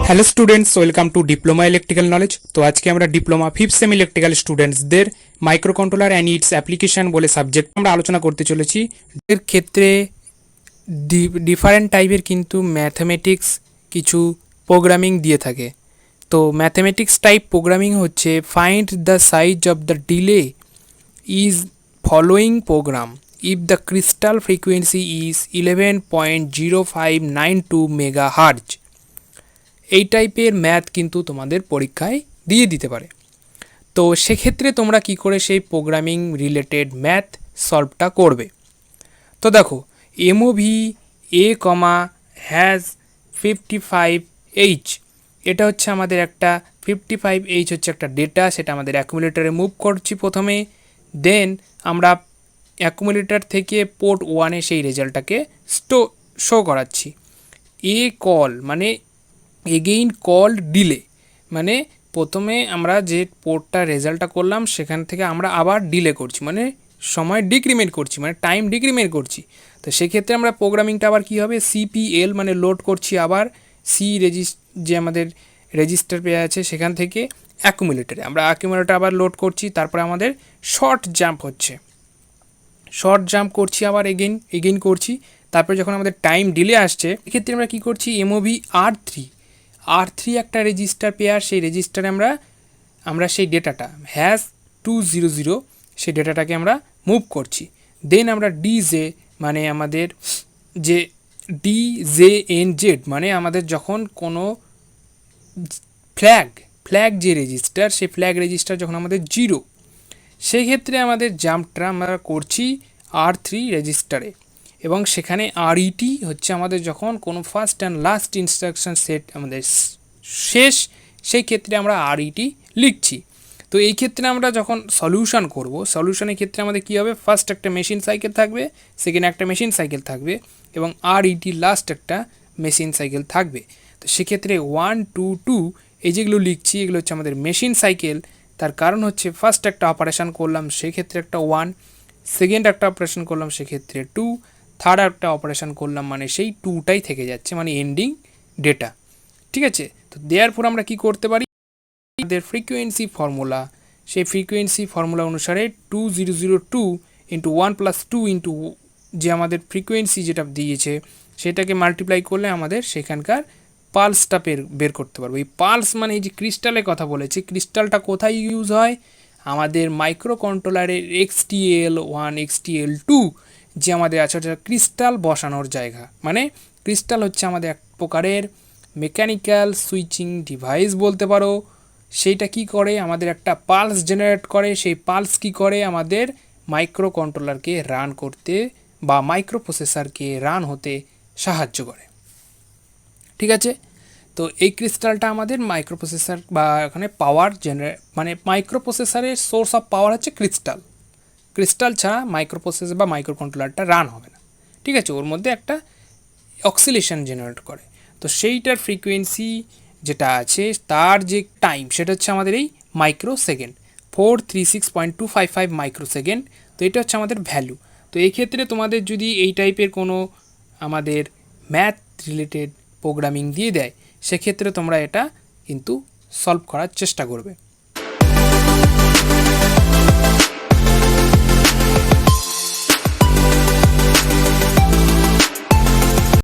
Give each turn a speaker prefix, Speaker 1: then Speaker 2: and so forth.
Speaker 1: Hello students, welcome to diploma electrical knowledge. তো আজকে আমরা ডিপ্লোমা ফিফথ সেম ইলেকট্রিক্যাল স্টুডেন্টসদের মাইক্রোকন্ট্রোলার অ্যান্ড ইটস অ্যাপ্লিকেশন বলে সাবজেক্ট আমরা আলোচনা করতে চলেছি। এর ক্ষেত্রে ডিফারেন্ট টাইপের কিন্তু ম্যাথমেটিক্স কিছু প্রোগ্রামিং দিয়ে থাকে। তো ম্যাথমেটিক্স টাইপ প্রোগ্রামিং হচ্ছে find the size of the delay is following program if the crystal frequency is 11.0592 megahertz. এই টাইপের ম্যাথ কিন্তু তোমাদের পরীক্ষায় দিয়ে দিতে পারে। তো সেক্ষেত্রে তোমরা কি করে সেই প্রোগ্রামিং রিলেটেড ম্যাথ সলভটা করবে। তো দেখো, MOV A comma has 55H, এটা হচ্ছে আমাদের একটা 55H হচ্ছে একটা ডেটা, সেটা আমাদের অ্যাকুমুলেটারে মুভ করছি প্রথমে, দেন আমরা অ্যাকুমুলেটার থেকে পোর্ট ওয়ানে সেই রেজাল্টটাকে শো করাচ্ছি। এ কল মানে এগেইন কল ডিলে, মানে প্রথমে আমরা যে পোর্টটা রেজাল্টটা করলাম সেখান থেকে আমরা আবার ডিলে করছি, মানে সময় ডিক্রিমেন্ট করছি, মানে টাইম ডিক্রিমেন্ট করছি। তো সেক্ষেত্রে আমরা প্রোগ্রামিংটা আবার কী হবে, সিপিএল মানে লোড করছি আবার যে আমাদের রেজিস্টার পেয়ে আছে সেখান থেকে অ্যাকুমুলেটারে আমরা অ্যাকুমুলেটার আবার লোড করছি। তারপরে আমাদের শর্ট জাম্প হচ্ছে, শর্ট জাম্প করছি আবার এগেইন করছি। তারপরে যখন আমাদের টাইম ডিলে আসছে এক্ষেত্রে আমরা কী করছি, এমওভি আর থ্রি একটা রেজিস্টার পেয়ার, সেই রেজিস্টারে আমরা সেই ডেটাটা হ্যাজ 200 সেই ডেটাটাকে আমরা মুভ করছি। দেন আমরা ডিজে মানে আমাদের যে ডিজেএনজেড মানে আমাদের যখন কোনো ফ্ল্যাগ যে রেজিস্টার, সেই ফ্ল্যাগ রেজিস্টার যখন আমাদের 0, সেই ক্ষেত্রে আমাদের জাম্পটা আমরা করছি R3 রেজিস্টারে, এবং সেখানে RET হচ্ছে আমাদের যখন কোনো first and last instruction set আমাদের শেষ, সেই ক্ষেত্রে আমরা RET লিখছি। তো এই ক্ষেত্রে আমরা যখন সলিউশন করব, সলিউশনের ক্ষেত্রে আমাদের কী হবে, ফার্স্ট একটা মেশিন সাইকেল থাকবে, সেকেন্ড একটা মেশিন সাইকেল থাকবে, এবং RET লাস্ট একটা মেশিন সাইকেল থাকবে। তো সেক্ষেত্রে 1 2 2 এই যেগুলো লিখছি এগুলো হচ্ছে আমাদের মেশিন সাইকেল। তার কারণ হচ্ছে ফার্স্ট একটা অপারেশান করলাম সেক্ষেত্রে একটা 1, সেকেন্ড একটা অপারেশন করলাম সেক্ষেত্রে 2, থার্ড একটা অপারেশন করলাম মানে সেই 2টাই থেকে যাচ্ছে, মানে এন্ডিং ডেটা। ঠিক আছে, তো দেওয়ার পর আমরা কি করতে পারি, আমাদের ফ্রিকোয়েন্সি ফর্মুলা, সেই ফ্রিকোয়েন্সি ফর্মুলা অনুসারে 2002 ইন্টু 1 প্লাস 2 ইন্টু যে আমাদের ফ্রিকোয়েন্সি যেটা দিয়েছে সেটাকে মাল্টিপ্লাই করলে আমাদের সেখানকার পালসটা বের করতে পারবো। এই পালস মানে এই যে ক্রিস্টালের কথা বলেছি, ক্রিস্টালটা কোথায় ইউজ হয়, আমাদের মাইক্রোকন্ট্রোলারের XTL1 XTL2 যে আমাদের আছে ওটা ক্রিস্টাল বসানোর জায়গা। মানে ক্রিস্টাল হচ্ছে আমাদের এক প্রকারের মেকানিক্যাল সুইচিং ডিভাইস বলতে পারো। সেইটা কি করে, আমাদের একটা পালস জেনারেট করে, সেই পালস কি করে আমাদের মাইক্রোকন্ট্রোলারকে রান করতে বা মাইক্রোপ্রসেসরকে রান হতে সাহায্য করে। ঠিক আছে, তো এই ক্রিস্টালটা আমাদের মাইক্রোপ্রসেসর বা এখানে পাওয়ার মানে মাইক্রোপ্রসেসরের সোর্স অফ পাওয়ার হচ্ছে ক্রিস্টাল ছাড়া মাইক্রোপ্রসেসর বা মাইক্রোকন্ট্রোলারটা রান হবে না। ঠিক আছে, ওর মধ্যে একটা অক্সিলেশন জেনারেট করে। তো সেইটার ফ্রিকোয়েন্সি যেটা আছে তার যে টাইম সেটা হচ্ছে আমাদের এই মাইক্রোসেকেন্ড, 436.255 মাইক্রোসেকেন্ড। তো এটা হচ্ছে আমাদের ভ্যালু। তো এই ক্ষেত্রে তোমাদের যদি এই টাইপের কোনো আমাদের ম্যাথ রিলেটেড প্রোগ্রামিং দিয়ে দেয় সেক্ষেত্রে তোমরা এটা কিন্তু সলভ করার চেষ্টা করবে।